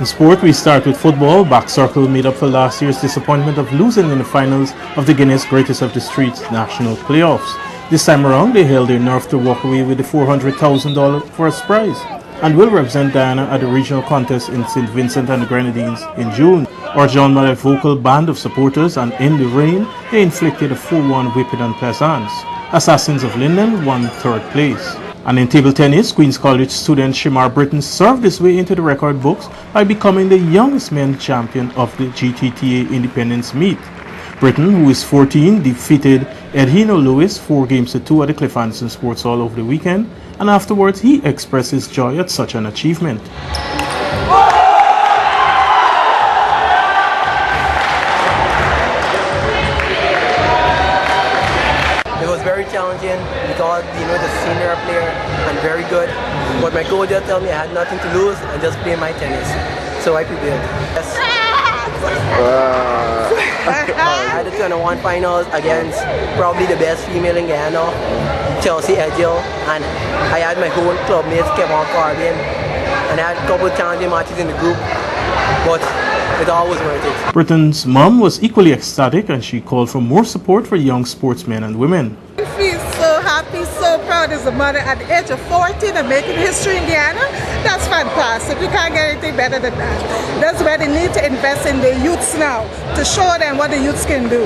In sport, we start with football. Back Circle made up for last year's disappointment of losing in the finals of the Guinness Greatest of the Streets national playoffs. This time around, they held their nerve to walk away with the $400,000 first prize and will represent Guyana at the regional contest in St. Vincent and the Grenadines in June. Urged by a vocal band of supporters and in the rain, they inflicted a 4-1 whipping on Plaisance. Assassins of Linden won third place. And in table tennis, Queen's College student Shimar Britton served his way into the record books by becoming the youngest men's champion of the GTTA Independence Meet. Britton, who is 14, defeated Edhino Lewis 4-2 at the Cliff Anderson Sports Hall over the weekend, and afterwards he expressed his joy at such an achievement. It was very challenging because, the senior player and very good. But my coach just told me I had nothing to lose and just play my tennis. So I prepared. Yes. I had the 21 finals against probably the best female in Guyana, Chelsea Edgel, and I had my whole club mates came on Caribbean, and I had a couple of challenging matches in the group, but it all was worth it. Britton's mom was equally ecstatic, and she called for more support for young sportsmen and women. I feel so happy, so proud as a mother at the age of 14 and making history in Guyana. That's fantastic. We can't get anything better than that. That's where they need to invest in the youths now, to show them what the youths can do.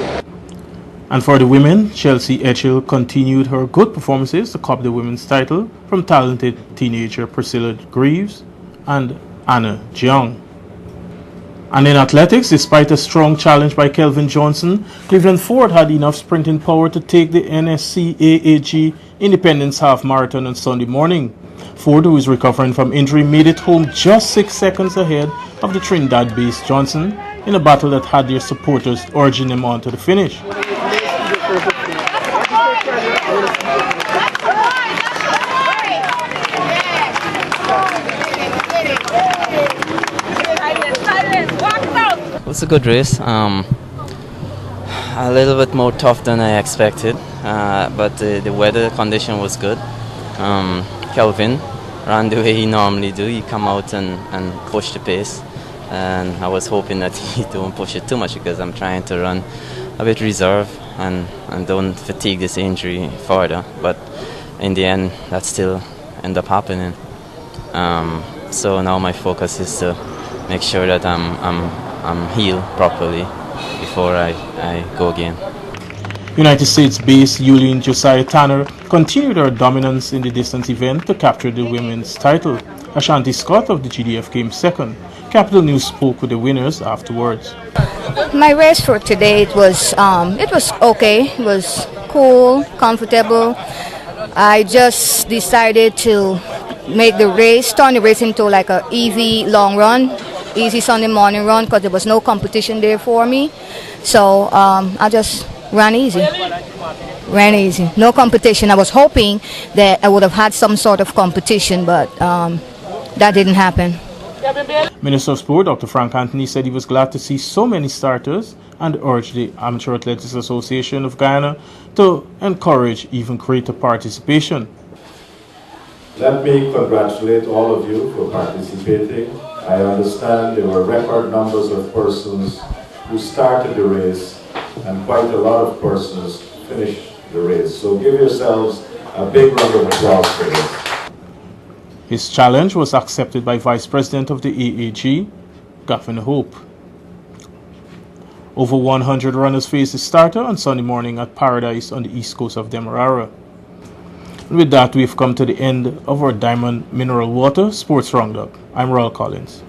And for the women, Chelsea Edgel continued her good performances to cop the women's title from talented teenager Priscilla Greaves and Anna Jeong. And in athletics, despite a strong challenge by Kelvin Johnson, Cleveland Ford had enough sprinting power to take the NSC-AAG Independence Half Marathon on Sunday morning. Ford, who is recovering from injury, made it home just 6 seconds ahead of the Trinidad-based Johnson in a battle that had their supporters urging him on to the finish. It was a good race. A little bit more tough than I expected, but the weather condition was good. Kelvin ran the way he normally do. He come out and push the pace, and I was hoping that he don't push it too much because I'm trying to run a bit reserve and don't fatigue this injury further. But in the end, that still ended up happening. So now my focus is to make sure that I'm healed properly before I go again. United States-based Yulene Josiah Tanner continued her dominance in the distance event to capture the women's title. Ashanti Scott of the GDF came second. Capital News spoke with the winners afterwards. My race for today, it was okay. It was cool, comfortable. I just decided to make the race, turn the race into like a easy long run, easy Sunday morning run, because there was no competition there for me. So I just ran easy, no competition. I was hoping that I would have had some sort of competition, but that didn't happen. Minister of Sport Dr. Frank Anthony said he was glad to see so many starters and urged the Amateur Athletics Association of Guyana to encourage even greater participation. Let me congratulate all of you for participating. I understand there were record numbers of persons who started the race and quite a lot of persons finished the race. So give yourselves a big round of applause for this. His challenge was accepted by Vice President of the AAG, Gavin Hope. Over 100 runners faced the starter on Sunday morning at Paradise on the east coast of Demerara. And with that, we've come to the end of our Diamond Mineral Water Sports Roundup. I'm Royal Collins.